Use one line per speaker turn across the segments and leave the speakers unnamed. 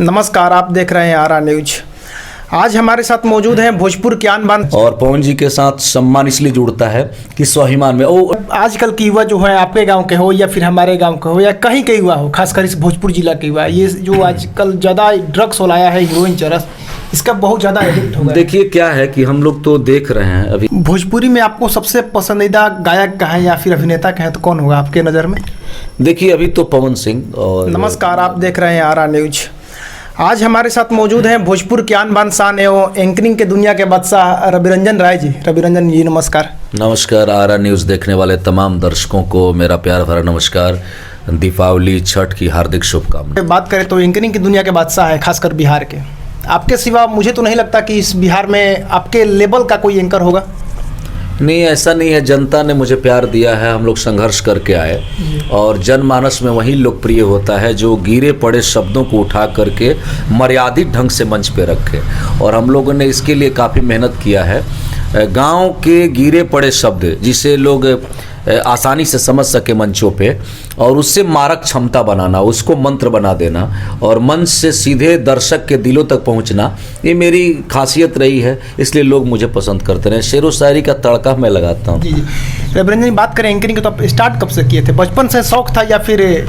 नमस्कार, आप देख रहे हैं आरा न्यूज। आज हमारे साथ मौजूद हैं भोजपुर के आन बान
और पवन जी के साथ सम्मान इसलिए जुड़ता है कि स्वाभिमान में वो
आजकल की युवा जो है आपके गांव के हो या फिर हमारे गांव के हो या कहीं के युवा हो, खासकर इस भोजपुर जिला के युवा, ये जो आजकल ज़्यादा ड्रग्स लाया है, हीरोइन चरस, इसका बहुत ज़्यादा एडिक्ट हो गया।
देखिए क्या है कि हम लोग तो देख रहे हैं अभी
भोजपुरी में आपको सबसे पसंदीदा गायक कहें या फिर अभिनेता कहें तो कौन होगा आपके नज़र में?
देखिए अभी तो पवन सिंह। और
नमस्कार, आप देख रहे हैं आरा न्यूज। आज हमारे साथ मौजूद हैं भोजपुर के आन बान शान एवं एंकरिंग के दुनिया के बादशाह रविरंजन राय जी। रविरंजन जी नमस्कार।
नमस्कार। आरा न्यूज़ देखने वाले तमाम दर्शकों को मेरा प्यार भरा नमस्कार। दीपावली छठ की हार्दिक शुभकामनाएं।
बात करें तो एंकरिंग की दुनिया के बादशाह है, खासकर बिहार के। आपके सिवा मुझे तो नहीं लगता कि इस बिहार में आपके लेवल का कोई एंकर होगा।
नहीं, ऐसा नहीं है। जनता ने मुझे प्यार दिया है, हम लोग संघर्ष करके आए और जनमानस में वही लोकप्रिय होता है जो गिरे पड़े शब्दों को उठा करके मर्यादित ढंग से मंच पे रखे। और हम लोगों ने इसके लिए काफ़ी मेहनत किया है। गांव के गिरे पड़े शब्द जिसे लोग आसानी से समझ सके मंचों पे, और उससे मारक क्षमता बनाना, उसको मंत्र बना देना और मंच से सीधे दर्शक के दिलों तक पहुंचना, ये मेरी खासियत रही है। इसलिए लोग मुझे पसंद करते रहे। शेरो शायरी का तड़का मैं लगाता हूँ।
जी जी। रविरंजन जी, बात करें एंकरिंग की तो आप स्टार्ट कब से किए थे? बचपन से शौक था या फिर?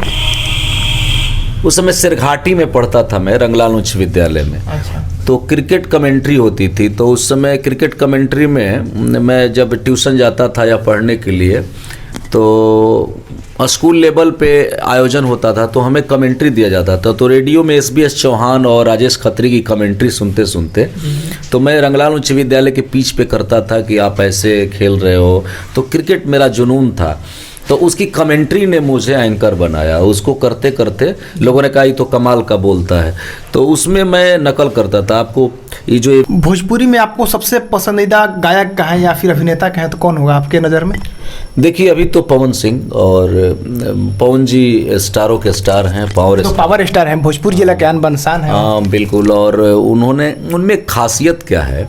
उस समय सिरघाटी में पढ़ता था मैं, रंगलाल उच्च विद्यालय में।
अच्छा।
तो क्रिकेट कमेंट्री होती थी, तो उस समय क्रिकेट कमेंट्री में मैं जब ट्यूशन जाता था या पढ़ने के लिए, तो स्कूल लेवल पे आयोजन होता था तो हमें कमेंट्री दिया जाता था। तो रेडियो में SBS चौहान और राजेश खत्री की कमेंट्री सुनते सुनते तो मैं रंगलाल उच्च विद्यालय के पिच पे करता था कि आप ऐसे खेल रहे हो। तो क्रिकेट मेरा जुनून था, तो उसकी कमेंट्री ने मुझे एंकर बनाया। उसको करते करते लोगों ने कहा ये तो कमाल का बोलता है, तो उसमें मैं नकल करता था। आपको ये जो
भोजपुरी में आपको सबसे पसंदीदा गायक कहें या फिर अभिनेता कहें तो कौन होगा आपके नज़र में?
देखिए अभी तो पवन सिंह, और पवन जी स्टारों के स्टार हैं,
पावर स्टार हैं, भोजपुर जिला के आन बान शान हैं।
हाँ बिल्कुल। और उनमें खासियत क्या है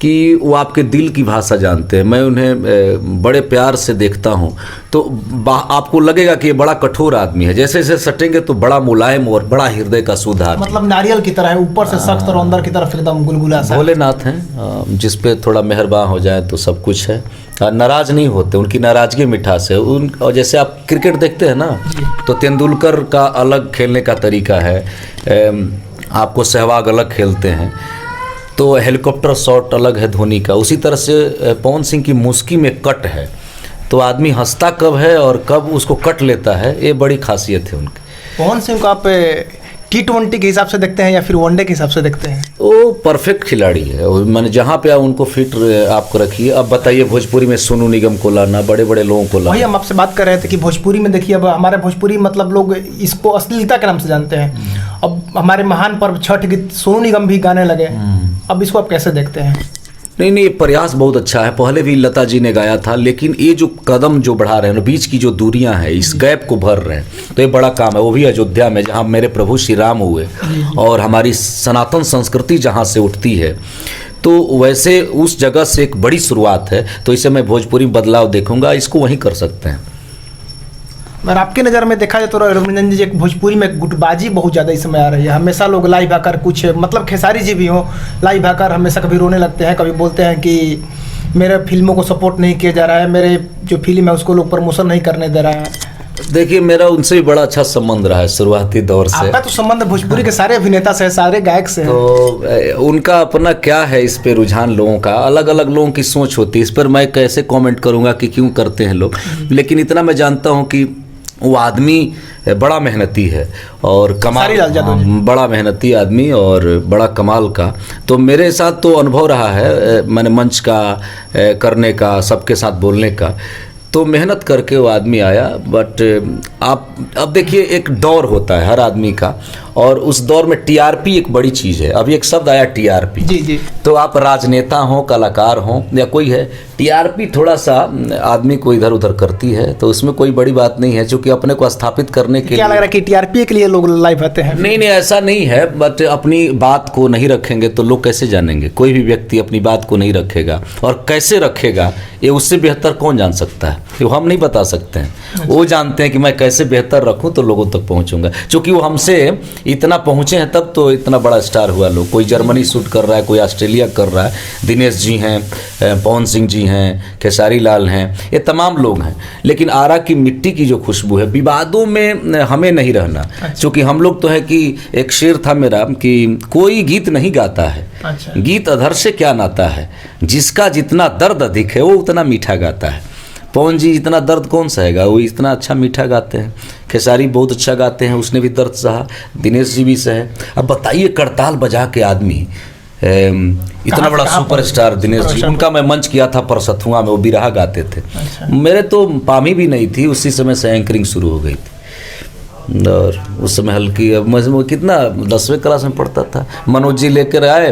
कि वो आपके दिल की भाषा जानते हैं। मैं उन्हें बड़े प्यार से देखता हूँ तो आपको लगेगा कि ये बड़ा कठोर आदमी है, जैसे जैसे सटेंगे तो बड़ा मुलायम और बड़ा हृदय का सुधा,
मतलब नारियल की तरह है, ऊपर से सख्त और अंदर की तरफ एकदम गुलगुला सा।
भोलेनाथ हैं, जिस पे थोड़ा मेहरबान हो जाए तो सब कुछ है। नाराज नहीं होते, उनकी नाराजगी मिठास है। और जैसे आप क्रिकेट देखते हैं ना, तो तेंदुलकर का अलग खेलने का तरीका है, आपको सहवाग अलग खेलते हैं, तो हेलीकॉप्टर शॉट अलग है धोनी का। उसी तरह से पवन सिंह की मुस्की में कट है, तो आदमी हंसता कब है और कब उसको कट लेता है, ये बड़ी खासियत है उनकी।
पवन सिंह को आप T20 के हिसाब से देखते हैं या फिर वनडे के हिसाब से देखते हैं?
वो परफेक्ट खिलाड़ी है। मैंने जहाँ पे उनको फिट आपको रखिए। अब बताइए भोजपुरी में सोनू निगम को लाना, बड़े बड़े लोगों को लाना।
वही हम आपसे बात कर रहे थे कि भोजपुरी में देखिए, अब हमारे भोजपुरी मतलब लोग इसको अश्लीलता के नाम से जानते हैं। अब हमारे महान पर्व छठ गीत सोनू निगम भी गाने लगे। अब इसको आप कैसे देखते हैं?
नहीं, ये प्रयास बहुत अच्छा है। पहले भी लता जी ने गाया था, लेकिन ये जो कदम जो बढ़ा रहे हैं, बीच की जो दूरियां हैं, इस गैप को भर रहे हैं, तो ये बड़ा काम है। वो भी अयोध्या में, जहां मेरे प्रभु श्री राम हुए और हमारी सनातन संस्कृति जहां से उठती है, तो वैसे उस जगह से एक बड़ी शुरुआत है। तो इसे मैं भोजपुरी बदलाव देखूंगा, इसको वहीं कर सकते हैं।
और आपके नज़र में देखा जाए तो रविरंजन जी, भोजपुरी में गुटबाजी बहुत ज़्यादा इस समय आ रही है। हमेशा लोग लाइव आकर कुछ, मतलब खेसारी जी भी हों, लाइव आकर हमेशा कभी रोने लगते हैं, कभी बोलते हैं कि मेरे फिल्मों को सपोर्ट नहीं किया जा रहा है, मेरे जो फिल्म है उसको लोग प्रमोशन नहीं करने दे रहा है।
देखिए मेरा उनसे भी बड़ा अच्छा संबंध रहा है शुरुआती दौर से।
आपका तो संबंध भोजपुरी के सारे अभिनेता से, सारे गायक से है।
तो उनका अपना क्या है, इस पे रुझान लोगों का, अलग अलग लोगों की सोच होती है। इस पर मैं कैसे कमेंट करूंगा कि क्यों करते हैं लोग, लेकिन इतना मैं जानता हूं कि वो आदमी बड़ा मेहनती है और कमाल, बड़ा मेहनती आदमी और बड़ा कमाल का। तो मेरे साथ तो अनुभव रहा है, मैंने मंच का करने का, सबके साथ बोलने का, तो मेहनत करके वो आदमी आया। बट आप अब देखिए, एक दौर होता है हर आदमी का, और उस दौर में TRP एक बड़ी चीज़ है। अभी एक शब्द आया TRP।
जी जी। तो
आप राजनेता हो, कलाकार हो या कोई है, TRP थोड़ा सा आदमी को इधर उधर करती है, तो उसमें कोई बड़ी बात नहीं है, क्योंकि अपने को स्थापित करने के लिए।
क्या लग रहा है कि TRP के लिए लोग लाइव आते हैं?
नहीं, ऐसा नहीं है। बट अपनी बात को नहीं रखेंगे तो लोग कैसे जानेंगे? कोई भी व्यक्ति अपनी बात को नहीं रखेगा, और कैसे रखेगा ये उससे बेहतर कौन जान सकता है? वो हम नहीं बता सकते हैं। वो जानते हैं कि मैं कैसे बेहतर रखूं तो लोगों तक पहुंचूंगा, क्योंकि वो हमसे इतना पहुँचे हैं तब तो इतना बड़ा स्टार हुआ लोग। कोई जर्मनी शूट कर रहा है, कोई ऑस्ट्रेलिया कर रहा है। दिनेश जी हैं, पवन सिंह जी हैं, खेसारी लाल हैं, ये तमाम लोग हैं। लेकिन आरा की मिट्टी की जो खुशबू है, विवादों में हमें नहीं रहना। क्योंकि हम लोग तो है कि एक शेर था मेरा कि कोई गीत नहीं गाता है, गीत अधर से क्या नाता है, जिसका जितना दर्द अधिक है वो उतना मीठा गाता है। पवन जी इतना दर्द कौन सहेगा, वो इतना अच्छा मीठा गाते हैं। खेसारी बहुत अच्छा गाते हैं, उसने भी दर्द सहा। दिनेश जी भी सहे। अब बताइए, करताल बजा के आदमी इतना बड़ा सुपरस्टार दिनेश जी, उनका मैं मंच किया था परसथुआ में, वो बिरहा गाते थे। मेरे तो पामी भी नहीं थी, उसी समय से एंकरिंग शुरू हो गई थी। और उस समय हल्की, मैं कितना 10वें क्लास में पढ़ता था। मनोज जी लेकर आए,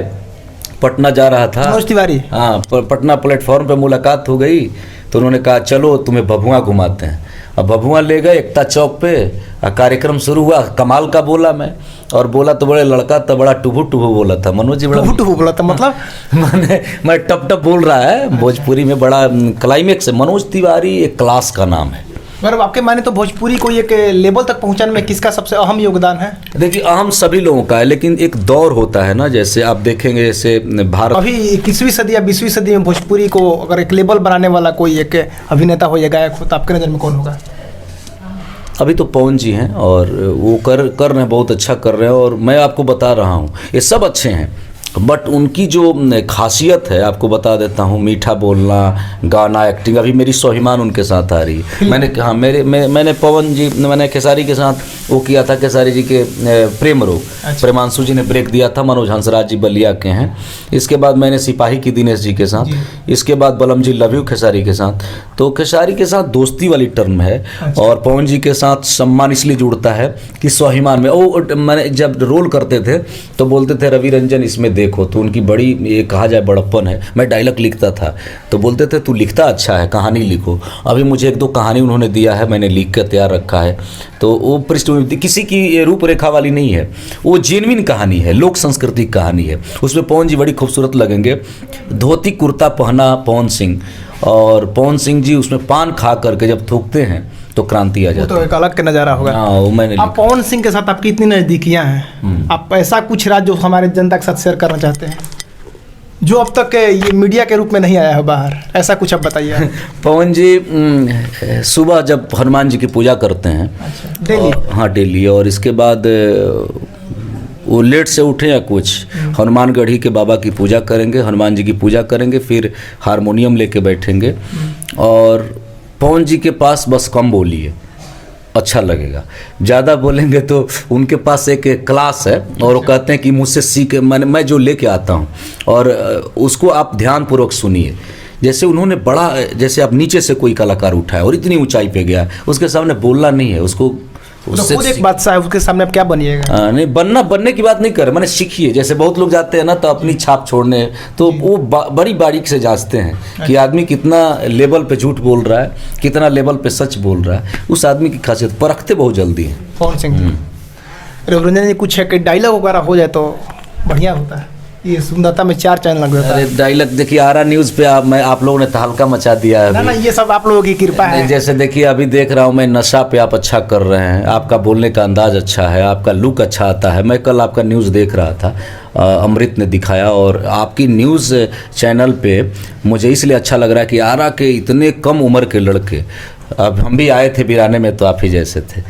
पटना जा रहा था,
मनोज तिवारी,
हाँ, पटना प्लेटफॉर्म पे मुलाकात हो गई तो उन्होंने कहा चलो तुम्हें भभुआ घुमाते हैं। अब भभुआ ले गए एकता चौक पे, कार्यक्रम शुरू हुआ। कमाल का बोला मैं, और बोला तो बड़े लड़का था, बड़ा टुभु टुभु बोला था। मनोज जी बड़ा
टुभु टुभु बोला था, मतलब
मैं टप टप बोल रहा है। भोजपुरी में बड़ा क्लाइमेक्स है। मनोज तिवारी एक क्लास का नाम है।
मतलब आपके माने तो भोजपुरी को एक लेवल तक पहुंचाने में किसका सबसे अहम योगदान है?
देखिए, अहम सभी लोगों का है, लेकिन एक दौर होता है ना, जैसे आप देखेंगे, जैसे भारत
अभी 21वीं सदी या 20वीं सदी में भोजपुरी को अगर एक लेवल बनाने वाला कोई एक अभिनेता हो या गायक हो तो आपके नज़र में कौन होगा?
अभी तो पवन जी हैं, और वो कर रहे हैं, बहुत अच्छा कर रहे हैं। और मैं आपको बता रहा हूँ, ये सब अच्छे हैं, बट उनकी जो खासियत है आपको बता देता हूँ, मीठा बोलना, गाना, एक्टिंग। अभी मेरी स्वाभिमान उनके साथ आ रही है। मैंने कहा मैंने पवन जी, मैंने खेसारी के साथ वो किया था, खेसारी जी के प्रेम रोग। प्रेमांशु जी ने ब्रेक दिया था, मनोज हंसराज जी बलिया के हैं। इसके बाद मैंने सिपाही की दिनेश जी के साथ, इसके बाद बलम जी लव यू खेसारी के साथ। तो खेसारी के साथ दोस्ती वाली टर्म है, और पवन जी के साथ सम्मान इसलिए जुड़ता है कि स्वाभिमान में वो, मैंने जब रोल करते थे तो बोलते थे रवि रंजन इसमें देखो, तो उनकी बड़ी, ये कहा जाए, बड़प्पन है। मैं डायलॉग लिखता था तो बोलते थे तू लिखता अच्छा है, कहानी लिखो। अभी मुझे 1-2 कहानी उन्होंने दिया है, मैंने लिख कर तैयार रखा है। तो वो पृष्ठभूमि किसी की रूपरेखा वाली नहीं है, वो जेन्युइन कहानी है, लोक संस्कृति कहानी है। उसमें पवन जी बड़ी खूबसूरत लगेंगे। धोती कुर्ता पहना पवन सिंह, और पवन सिंह जी उसमें पान खा करके जब थूकते हैं तो क्रांति आ जाती है।
तो एक अलग का नज़ारा होगा।
हाँ, वो मैंने
आप पवन सिंह के साथ आपकी इतनी नज़दीकियाँ हैं, आप ऐसा कुछ राज जो हमारे जनता के साथ शेयर करना चाहते हैं, जो अब तक ये मीडिया के रूप में नहीं आया है बाहर, ऐसा कुछ आप बताइए।
पवन जी सुबह जब हनुमान जी की पूजा करते हैं,
डेली?
हाँ, डेली। और इसके बाद वो लेट से उठे या कुछ, हनुमानगढ़ी के बाबा की पूजा करेंगे, हनुमान जी की पूजा करेंगे, फिर हारमोनियम लेके बैठेंगे। और पवन जी के पास बस कम बोलिए, अच्छा लगेगा। ज़्यादा बोलेंगे तो उनके पास एक क्लास है, और वो कहते हैं कि मुझसे सीख, मैं जो लेके आता हूँ, और उसको आप ध्यानपूर्वक सुनिए। जैसे उन्होंने बड़ा, जैसे आप नीचे से कोई कलाकार उठाया और इतनी ऊंचाई पे गया, उसके सामने बोलना नहीं है, उसको
उससे खुद एक बादशाह है, उसके सामने आप क्या बनिएगा?
नहीं, बनने की बात नहीं कर, मैंने सीखिए। जैसे बहुत लोग जाते हैं ना तो अपनी छाप छोड़ने, तो वो बड़ी बारीक से जांचते हैं कि आदमी कितना लेवल पे झूठ बोल रहा है, कितना लेवल पे सच बोल रहा है। उस आदमी की खासियत परखते बहुत जल्दी है।
पवन सिंह रघुरंजन जी, कुछ है कि डायलॉग वगैरह हो जाए तो बढ़िया होता है। ये सुंदरता में 4 चैनल लग जाता है।
अरे डायलॉग देखिए, आरा न्यूज़ पे आप लोगों ने तहलका मचा दिया है।
ना, ये सब आप लोगों की कृपा है।
जैसे देखिए, अभी देख रहा हूँ मैं, नशा पे आप अच्छा कर रहे हैं, आपका बोलने का अंदाज अच्छा है, आपका लुक अच्छा आता है। मैं कल आपका न्यूज़ देख रहा था, अमृत ने दिखाया, और आपकी न्यूज़ चैनल पे मुझे इसलिए अच्छा लग रहा है कि आरा के इतने कम उम्र के लड़के, अब हम भी आए थे बिराने में तो आप ही जैसे थे,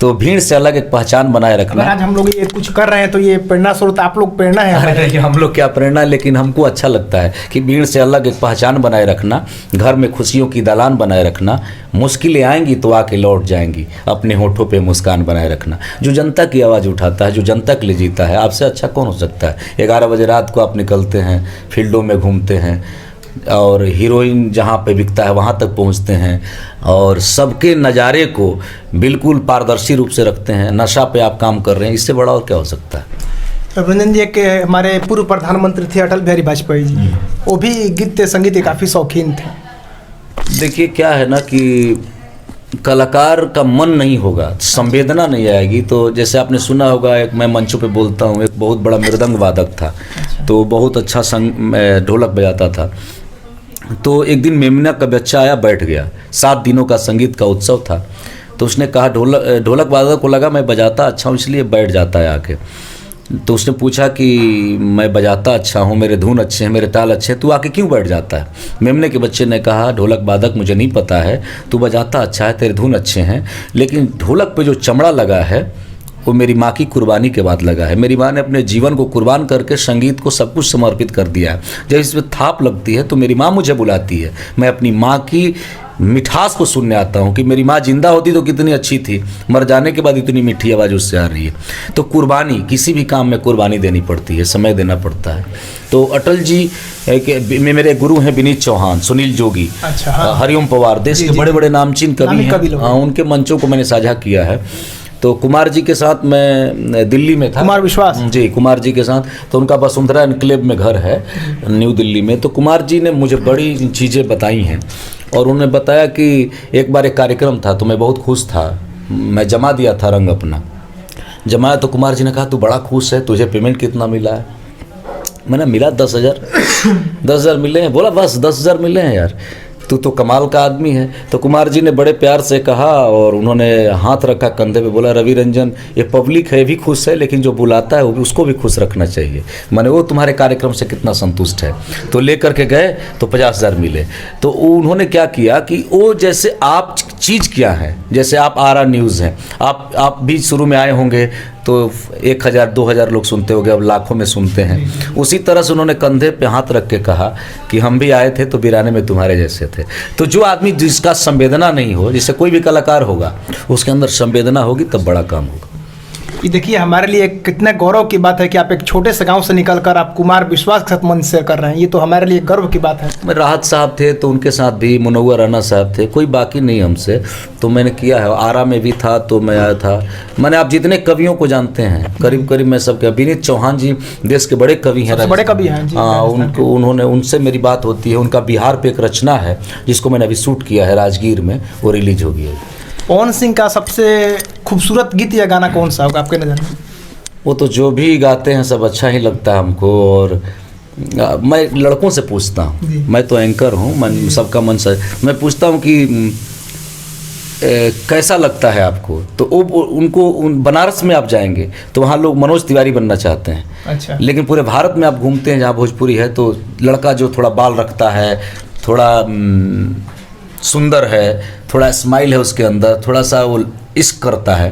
तो भीड़ से अलग एक पहचान बनाए रखना।
आज हम लोग ये कुछ कर रहे हैं तो ये प्रेरणा स्रोत आप लोग प्रेरणा है।
अरे हम लोग क्या प्रेरणा, लेकिन हमको अच्छा लगता है कि भीड़ से अलग एक पहचान बनाए रखना, घर में खुशियों की दालान बनाए रखना। मुश्किलें आएंगी तो आके लौट जाएंगी, अपने होठों पे मुस्कान बनाए रखना। जो जनता की आवाज़ उठाता है, जो जनता के लिए जीता है, आपसे अच्छा कौन हो सकता है? 11 बजे रात को आप निकलते हैं, फील्डों में घूमते हैं, और हीरोइन जहाँ पे बिकता है वहाँ तक पहुँचते हैं, और सबके नज़ारे को बिल्कुल पारदर्शी रूप से रखते हैं। नशा पे आप काम कर रहे हैं, इससे बड़ा और क्या हो सकता है?
रघुरंजन जी के हमारे पूर्व प्रधानमंत्री थे अटल बिहारी वाजपेयी जी, वो भी गीत संगीत के काफ़ी शौकीन थे।
देखिए क्या है ना कि कलाकार का मन नहीं होगा, संवेदना नहीं आएगी। तो जैसे आपने सुना होगा, एक मैं मंचों पे बोलता हूँ, एक बहुत बड़ा मृदंग वादक था, तो बहुत अच्छा ढोलक बजाता था। तो एक दिन मेमना का बच्चा आया, बैठ गया, 7 दिनों का संगीत का उत्सव था। तो उसने कहा ढोलक वादक को लगा मैं बजाता अच्छा हूँ इसलिए बैठ जाता है आके। तो उसने पूछा कि मैं बजाता अच्छा हूँ, मेरे धुन अच्छे हैं, मेरे ताल अच्छे हैं, तू आके क्यों बैठ जाता है? मेमने के बच्चे ने कहा ढोलक वादक मुझे नहीं पता है, तू बजाता अच्छा है, तेरे धुन अच्छे हैं, लेकिन ढोलक पे जो चमड़ा लगा है वो मेरी माँ की कुर्बानी के बाद लगा है। मेरी माँ ने अपने जीवन को कुर्बान करके संगीत को सब कुछ समर्पित कर दिया है। जब इसमें थाप लगती है तो मेरी माँ मुझे बुलाती है, मैं अपनी माँ की मिठास को सुनने आता हूँ कि मेरी माँ जिंदा होती तो कितनी अच्छी थी, मर जाने के बाद इतनी मीठी आवाज़ उससे आ रही है। तो कुर्बानी, किसी भी काम में कुर्बानी देनी पड़ती है, समय देना पड़ता है। तो अटल जी मेरे गुरु हैं विनीत चौहान, सुनील जोगी,
अच्छा, हाँ।
हरिओम पवार, देश के बड़े बड़े नामचीन कवि हैं। हाँ, उनके मंचों को मैंने साझा किया है। तो कुमार जी के साथ मैं दिल्ली में था,
कुमार विश्वास जी,
कुमार जी के साथ, तो उनका वसुंधरा एनक्लेव में घर है न्यू दिल्ली में। तो कुमार जी ने मुझे बड़ी चीज़ें बताई हैं और उन्होंने बताया कि एक बार एक कार्यक्रम था तो मैं बहुत खुश था, मैं जमा दिया था रंग अपना, जमाया तो कुमार जी ने कहा तू बड़ा खुश है, तुझे पेमेंट कितना मिला है? मैंने मिला 10,000 10,000 मिले हैं। बोला बस 10,000 मिले हैं यार, तू तो कमाल का आदमी है। तो कुमार जी ने बड़े प्यार से कहा और उन्होंने हाथ रखा कंधे पे, बोला रवि रंजन ये पब्लिक है भी खुश है, लेकिन जो बुलाता है वो भी उसको भी खुश रखना चाहिए। मैंने वो तुम्हारे कार्यक्रम से कितना संतुष्ट है। तो लेकर के गए तो 50,000 मिले। तो उन्होंने क्या किया कि वो जैसे आप चीज़ क्या है, जैसे आप आरा न्यूज़ हैं, आप भी शुरू में आए होंगे तो 1,000 2,000 लोग सुनते होंगे, अब लाखों में सुनते हैं। उसी तरह से उन्होंने कंधे पे हाथ रख के कहा कि हम भी आए थे तो वीराने में तुम्हारे जैसे थे। तो जो आदमी जिसका संवेदना नहीं हो, जैसे कोई भी कलाकार होगा उसके अंदर संवेदना होगी तब बड़ा काम होगा।
ये देखिए हमारे लिए कितने गौरव की बात है कि आप एक छोटे से गांव से निकलकर आप कुमार विश्वास के साथ मंच शेयर कर रहे हैं, ये तो हमारे लिए गर्व की बात है।
मैं राहत साहब थे तो उनके साथ भी, मुनव्वर राना साहब थे, कोई बाकी नहीं हमसे, तो मैंने किया है। आरा में भी था तो मैं आया था। मैंने आप जितने कवियों को जानते हैं करीब करीब मैं सबके, विनीत चौहान जी देश के बड़े कवि हैं,
बड़े कवि हैं जी।
हाँ, उनसे मेरी बात होती है। उनका बिहार पे एक रचना है जिसको मैंने अभी शूट किया है राजगीर में, वो रिलीज हो गई है।
पवन सिंह का सबसे खूबसूरत गीत या गाना कौन सा होगा आपके नज़र में?
वो तो जो भी गाते हैं सब अच्छा ही लगता है हमको। और मैं लड़कों से पूछता हूँ, मैं तो एंकर हूँ, मैं सबका मन से मैं पूछता हूँ कि कैसा लगता है आपको। तो उनको बनारस में आप जाएंगे तो वहाँ लोग मनोज तिवारी बनना चाहते हैं।
अच्छा।
लेकिन पूरे भारत में आप घूमते हैं जहाँ भोजपुरी है तो लड़का जो थोड़ा बाल रखता है, थोड़ा सुंदर है, थोड़ा स्माइल है उसके अंदर, थोड़ा सा वो इश्क करता है,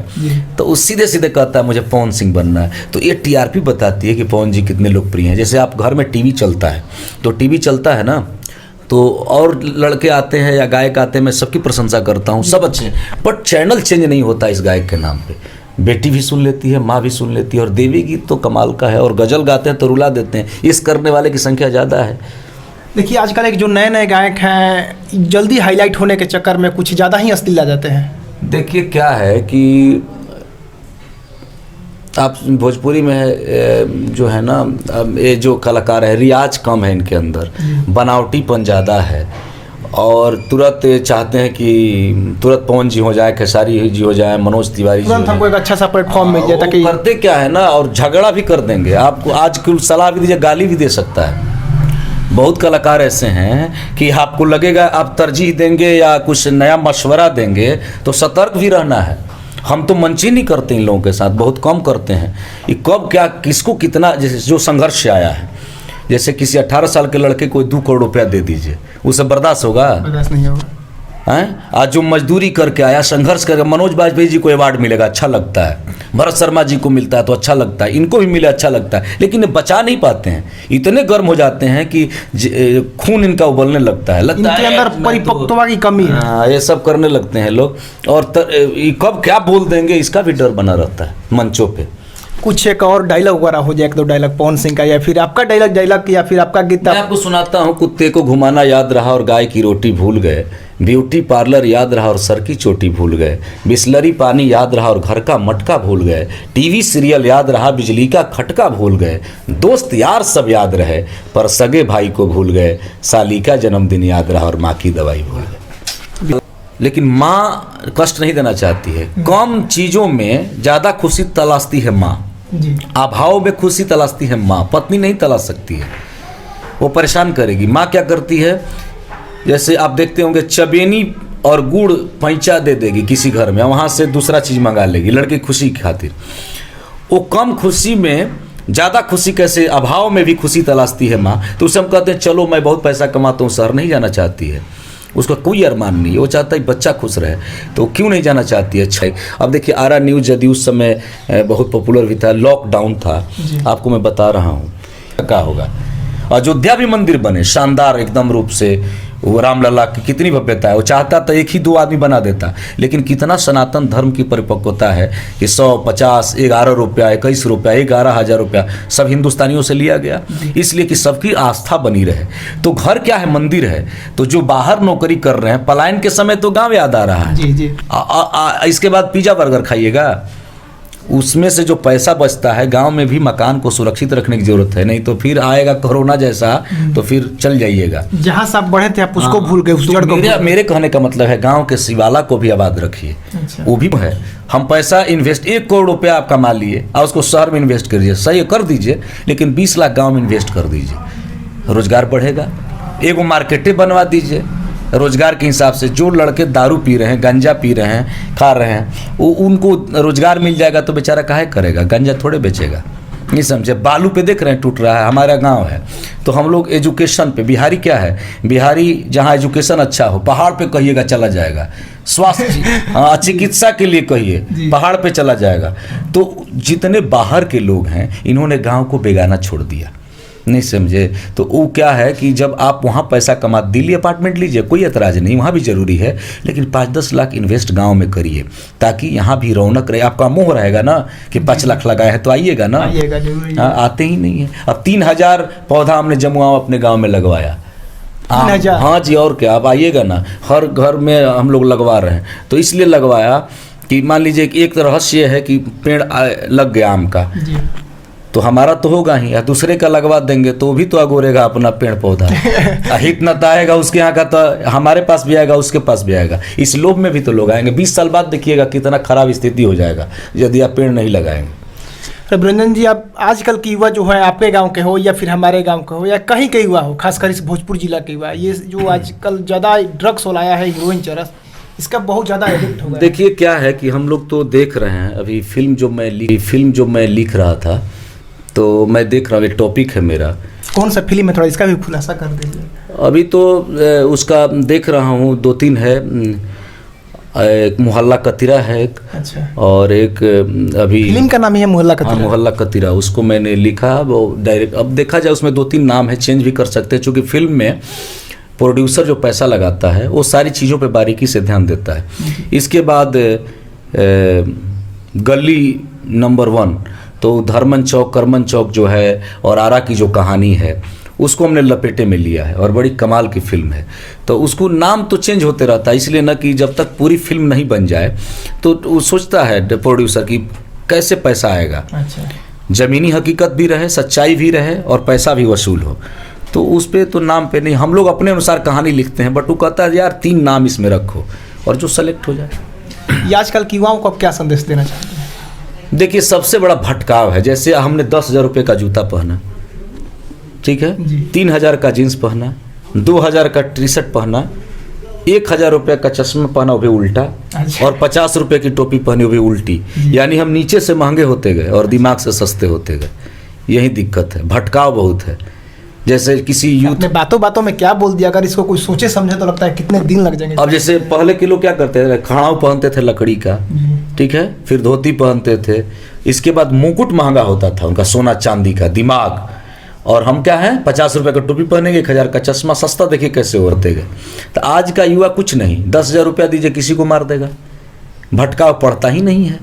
तो वो सीधे सीधे कहता है मुझे पवन सिंह बनना है। तो ये टीआरपी बताती है कि पवन जी कितने लोकप्रिय हैं। जैसे आप घर में टीवी चलता है तो टीवी चलता है ना, तो और लड़के आते हैं या गायक आते हैं, मैं सबकी प्रशंसा करता हूँ, सब अच्छे हैं, बट चैनल चेंज नहीं होता इस गायक के नाम पे। बेटी भी सुन लेती है, माँ भी सुन लेती है, और देवी गीत तो कमाल का है, और गज़ल गाते हैं तो रुला देते हैं। इस करने वाले की संख्या ज़्यादा है।
देखिए आजकल एक जो नए नए गायक हैं जल्दी हाईलाइट होने के चक्कर में कुछ ज़्यादा ही अश्लील आ जाते हैं। देखिए
क्या है कि आप भोजपुरी में जो है ना, ये जो कलाकार है रियाज कम है इनके अंदर, बनावटीपन ज़्यादा है, और तुरंत चाहते हैं कि तुरंत पवन जी हो जाए, खेसारी जी हो जाए, मनोज तिवारी जी,
हमको एक अच्छा सा प्लेटफॉर्म मिल जाए ताकि
करते क्या है ना, और झगड़ा भी कर देंगे आपको। आज कुल सलाह भी दीजिए, गाली भी दे सकता है। बहुत कलाकार ऐसे हैं कि आपको लगेगा आप तरजीह देंगे या कुछ नया मशवरा देंगे तो सतर्क भी रहना है। हम तो मंच ही नहीं करते इन लोगों के साथ, बहुत कम करते हैं। ये कब क्या किसको कितना, जैसे जो संघर्ष से आया है, जैसे किसी 18 साल के लड़के को 2 करोड़ रुपया दे दीजिए, उसे बर्दाश्त होगा?
बर्दाश्त नहीं होगा।
हैं? आज जो मजदूरी करके आया, संघर्ष करके, मनोज बाजपेयी जी को अवार्ड मिलेगा, अच्छा लगता है, भरत शर्मा जी को मिलता है तो अच्छा लगता है, इनको भी मिले अच्छा लगता है, लेकिन बचा नहीं पाते हैं। इतने गर्म हो जाते हैं कि खून इनका उबलने लगता है,
इनके अंदर परिपक्वता की कमी है।
हाँ, ये सब करने लगते हैं लोग, और कब क्या बोल देंगे इसका भी डर बना रहता है मंचों पे।
कुछ एक और डायलॉग वगैरह हो जाए, 1-2 डायलॉग पवन सिंह का, या फिर आपका डायलॉग या फिर आपका गीत।
मैं आपको सुनाता हूँ। कुत्ते को घुमाना याद रहा और गाय की रोटी भूल गए, ब्यूटी पार्लर याद रहा और सर की चोटी भूल गए, बिस्लरी पानी याद रहा और घर का मटका भूल गए, टीवी सीरियल याद रहा, बिजली का खटका भूल गए, दोस्त यार सब याद रहे पर सगे भाई को भूल गए, साली का जन्मदिन याद रहा और माँ की दवाई भूल गए। लेकिन माँ कष्ट नहीं देना चाहती है। कम चीज़ों में ज़्यादा खुशी तलाशती है माँ, अभाव में खुशी तलाशती है माँ। पत्नी नहीं तलाश सकती है, वो परेशान करेगी। माँ क्या करती है, जैसे आप देखते होंगे चबेनी और गुड़ पैंचा दे देगी किसी घर में, वहाँ से दूसरा चीज़ मंगा लेगी लड़की खुशी की खातिर। वो कम खुशी में ज़्यादा खुशी कैसे, अभाव में भी खुशी तलाशती है माँ। तो उससे हम कहते हैं चलो मैं बहुत पैसा कमाता हूँ, शहर नहीं जाना चाहती है, उसका कोई अरमान नहीं है, वो चाहता है बच्चा खुश रहे, तो क्यों नहीं जाना चाहती है। अच्छा, अब देखिए आरा न्यूज़ यदि उस समय बहुत पॉपुलर भी था, लॉकडाउन था, आपको मैं बता रहा हूँ क्या होगा। अयोध्या भी मंदिर बने शानदार एकदम रूप से, वो रामलला की कितनी भव्यता है। वो चाहता तो एक ही 2 आदमी बना देता, लेकिन कितना सनातन धर्म की परिपक्वता है कि 100, 50, 11 रुपया, 21 रुपया, 11,000 रुपया सब हिंदुस्तानियों से लिया गया, इसलिए कि सबकी आस्था बनी रहे। तो घर क्या है, मंदिर है। तो जो बाहर नौकरी कर रहे हैं, पलायन के समय तो गाँव याद आ रहा है।
जी जी।
इसके बाद पिज़्ज़ा बर्गर खाइएगा, उसमें से जो पैसा बचता है, गांव में भी मकान को सुरक्षित रखने की जरूरत है, नहीं तो फिर आएगा कोरोना जैसा, तो फिर चल जाइएगा।
जहाँ से आप बढ़े थे आप उसको भूल गए, उस जड़ को।
मेरे कहने का मतलब है गांव के शिवाला को भी आबाद रखिए।
अच्छा।
वो भी है, हम पैसा इन्वेस्ट 1 करोड़ रुपया आप कमा लिए और उसको शहर में इन्वेस्ट करिए, सही कर दीजिए, लेकिन 20 लाख गाँव में इन्वेस्ट कर दीजिए, रोजगार बढ़ेगा। एगो मार्केटें बनवा दीजिए रोजगार के हिसाब से। जो लड़के दारू पी रहे हैं, गांजा पी रहे हैं, खा रहे हैं, वो उनको रोजगार मिल जाएगा तो बेचारा काहे करेगा, गांजा थोड़े बेचेगा। नहीं समझे, बालू पे देख रहे हैं टूट रहा है, हमारा गांव है। तो हम लोग एजुकेशन पे, बिहारी क्या है, बिहारी जहाँ एजुकेशन अच्छा हो, पहाड़ पे कहिएगा चला जाएगा। स्वास्थ्य चिकित्सा के लिए कहिए, पहाड़ पे चला जाएगा। तो जितने बाहर के लोग हैं, इन्होंने गाँव को बेगाना छोड़ दिया, नहीं समझे। तो वो क्या है कि जब आप वहाँ पैसा कमा, दिल्ली अपार्टमेंट लीजिए, कोई ऐतराज़ नहीं, वहाँ भी ज़रूरी है, लेकिन 5-10 लाख इन्वेस्ट गांव में करिए, ताकि यहाँ भी रौनक रहे। आपका मुँह रहेगा ना कि 5 लाख लगाए हैं तो आइएगा ना, हाँ, आते ही नहीं है। अब 3000 पौधा हमने जमुआ अपने गाँव में लगवाया। हाँ जी, और क्या, आप आइएगा ना, हर घर में हम लोग लगवा रहे हैं। तो इसलिए लगवाया कि मान लीजिए कि एक रहस्य है कि पेड़ लग गया आम का, तो हमारा तो होगा ही, या दूसरे का लगवा देंगे तो भी तो अगोरेगा अपना पेड़ पौधा। हित न आएगा उसके यहाँ का, तो हमारे पास भी आएगा, उसके पास भी आएगा। इस लोभ में भी तो लोग आएंगे। 20 साल बाद देखिएगा कितना खराब स्थिति हो जाएगा यदि आप पेड़ नहीं लगाएंगे।
रंजन जी, आप आजकल की युवा जो है, आपके गांव के हो या फिर हमारे गांव के हो या कहीं के युवा हो, खासकर इस भोजपुर जिला के युवा, ये जो आजकल ज़्यादा ड्रग्स हो लाया है, हीरोइन चरस, इसका बहुत ज़्यादा एडिक्ट हो गया।
देखिए क्या है कि हम लोग तो देख रहे हैं, अभी फिल्म जो मैं लिख रहा था, तो मैं देख रहा हूँ, एक टॉपिक है मेरा।
कौन सा फिल्म है, थोड़ा इसका भी खुलासा कर दीजिए।
अभी तो उसका देख रहा हूँ, 2-3 है। एक मोहल्ला कतीरा है एक,
अच्छा,
और एक अभी
फिल्म का नाम ही है मोहल्ला कतीरा।
हाँ, मोहल्ला कतीरा, उसको मैंने लिखा। वो डायरेक्ट, अब देखा जाए उसमें 2-3 नाम है, चेंज भी कर सकते हैं, क्योंकि फिल्म में प्रोड्यूसर जो पैसा लगाता है वो सारी चीज़ों पे बारीकी से ध्यान देता है। इसके बाद गली नंबर 1, तो धर्मन चौक, करमन चौक जो है, और आरा की जो कहानी है, उसको हमने लपेटे में लिया है, और बड़ी कमाल की फिल्म है। तो उसको नाम तो चेंज होते रहता है, इसलिए ना कि जब तक पूरी फिल्म नहीं बन जाए तो वो सोचता है प्रोड्यूसर कि कैसे पैसा आएगा।
अच्छा,
ज़मीनी हकीकत भी रहे, सच्चाई भी रहे, और पैसा भी वसूल हो। तो उस पर तो नाम पे नहीं, हम लोग अपने अनुसार कहानी लिखते हैं, बट वो कहता है यार 3 नाम इसमें रखो, और जो सेलेक्ट हो जाए।
ये आजकल के युवाओं को आप क्या संदेश देना चाहते हैं?
देखिए, सबसे बड़ा भटकाव है, जैसे हमने 10,000 रुपये का जूता पहना, ठीक है, 3,000 का जीन्स पहना, 2,000 का टी-शर्ट पहना, 1,000 रुपये का चश्मा पहना, वो भी उल्टा, और 50 रुपये की टोपी पहनी, वो भी उल्टी। यानी हम नीचे से महंगे होते गए और दिमाग से सस्ते होते गए। यही दिक्कत है, भटकाव बहुत है। जैसे किसी यूथ,
बातों में क्या बोल दिया, अगर इसको कोई सोचे समझे तो लगता है कितने दिन लग जाएंगे।
अब जैसे पहले के लोग क्या करते थे, खाड़ाव पहनते थे लकड़ी का, ठीक है, फिर धोती पहनते थे, इसके बाद मुकुट महंगा होता था उनका, सोना चांदी का, दिमाग, और हम क्या है 50 रुपये का टोपी पहनेंगे, 1,000 का चश्मा, सस्ता देखिए कैसे उड़ते गए। तो आज का युवा कुछ नहीं, 10,000 रुपया दीजिए किसी को मार देगा। भटकाव पड़ता ही नहीं है,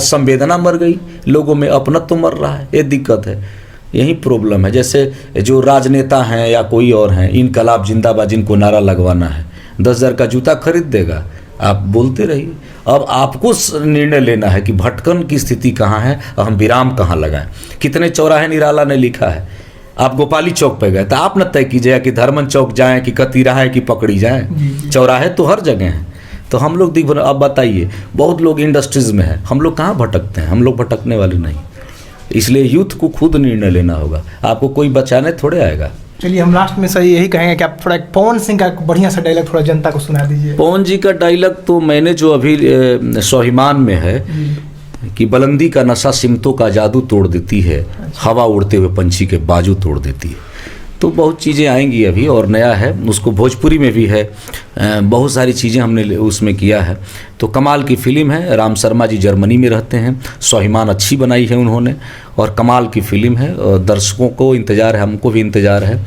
संवेदना मर गई लोगों में, अपनत्व तो मर रहा है, ये दिक्कत है, यही प्रॉब्लम है। जैसे जो राजनेता हैं या कोई और हैं, इनकलाब जिंदाबाद जिनको नारा लगवाना है, 10,000 का जूता खरीद देगा, आप बोलते रहिए। अब आपको निर्णय लेना है कि भटकन की स्थिति कहाँ है और हम विराम कहाँ लगाएं। कितने चौराहे निराला ने लिखा है, आप गोपाली चौक पे गए तो आप न तय कीजिएगा कि धर्मन चौक जाएं कि कतीरा है कि पकड़ी जाएं, चौराहे तो हर जगह हैं। तो हम लोग दिख, अब बताइए, बहुत लोग इंडस्ट्रीज में हैं, हम लोग कहाँ भटकते हैं, हम लोग भटकने वाले नहीं। इसलिए यूथ को खुद निर्णय लेना होगा, आपको कोई बचाने थोड़े आएगा।
चलिए हम लास्ट में सही यही कहेंगे कि आप थोड़ा एक पवन सिंह का एक बढ़िया सा डायलॉग थोड़ा जनता को सुना दीजिए।
पवन जी का डायलॉग तो मैंने जो अभी स्वाभिमान में है कि बुलंदी का नशा सिमतों का जादू तोड़ देती है, हवा उड़ते हुए पंछी के बाजू तोड़ देती है। तो बहुत चीज़ें आएंगी अभी और नया है, उसको भोजपुरी में भी है, बहुत सारी चीज़ें हमने उसमें किया है। तो कमाल की फिल्म है। राम शर्मा जी जर्मनी में रहते हैं, स्वाभिमान अच्छी बनाई है उन्होंने और कमाल की फिल्म है और दर्शकों को इंतज़ार है, हमको भी इंतज़ार है।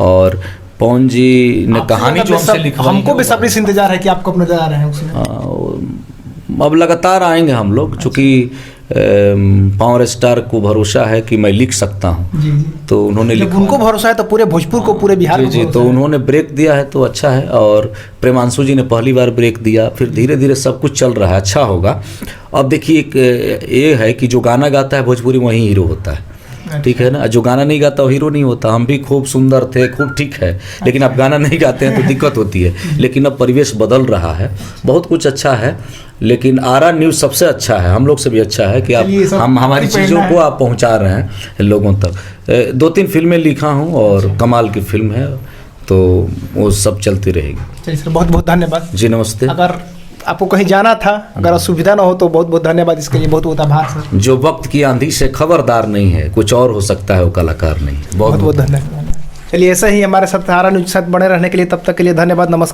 और पवन जी ने कहानी जो हमसे लिखवाई,
हमको भी सब्र से इंतजार है कि आपको अपने नजर आ रहे हैं उसमें।
अब लगातार आएंगे हम लोग, चूँकि पावर स्टार को भरोसा है कि मैं लिख सकता हूँ,
जी जी।
तो उन्होंने
जब उनको भरोसा है तो पूरे भोजपुर को, पूरे बिहार
जी
को
जी,
भरोसा
तो
है।
उन्होंने ब्रेक दिया है तो अच्छा है। और प्रेमांशु जी ने पहली बार ब्रेक दिया, फिर धीरे धीरे सब कुछ चल रहा है, अच्छा होगा। अब देखिए एक ये है कि जो गाना गाता है भोजपुरी वही हीरो होता है, ठीक है ना। जो गाना नहीं गाता वो हीरो नहीं होता। हम भी खूब सुंदर थे, खूब ठीक है, लेकिन अब गाना नहीं गाते हैं तो दिक्कत होती है। लेकिन अब परिवेश बदल रहा है, बहुत कुछ अच्छा है। लेकिन आरा न्यूज़ सबसे अच्छा है, हम लोग से भी अच्छा है कि आप हम हमारी चीज़ों को आप पहुंचा रहे हैं लोगों तक। 2-3 फिल्में लिखा हूं और कमाल की फिल्म है, तो वो सब चलती रहेगी।
चलिए सर, बहुत बहुत धन्यवाद
जी नमस्ते।
अगर आपको कहीं जाना था, अगर असुविधा ना हो तो बहुत बहुत धन्यवाद, इसके लिए बहुत बहुत आभार सर।
जो वक्त की आंधी से खबरदार नहीं है, कुछ और हो सकता है, वो कलाकार नहीं।
बहुत बहुत धन्यवाद। चलिए ऐसा ही हमारे साथ आरा न्यूज़ के साथ बने रहने के लिए, तब तक के लिए धन्यवाद, नमस्कार।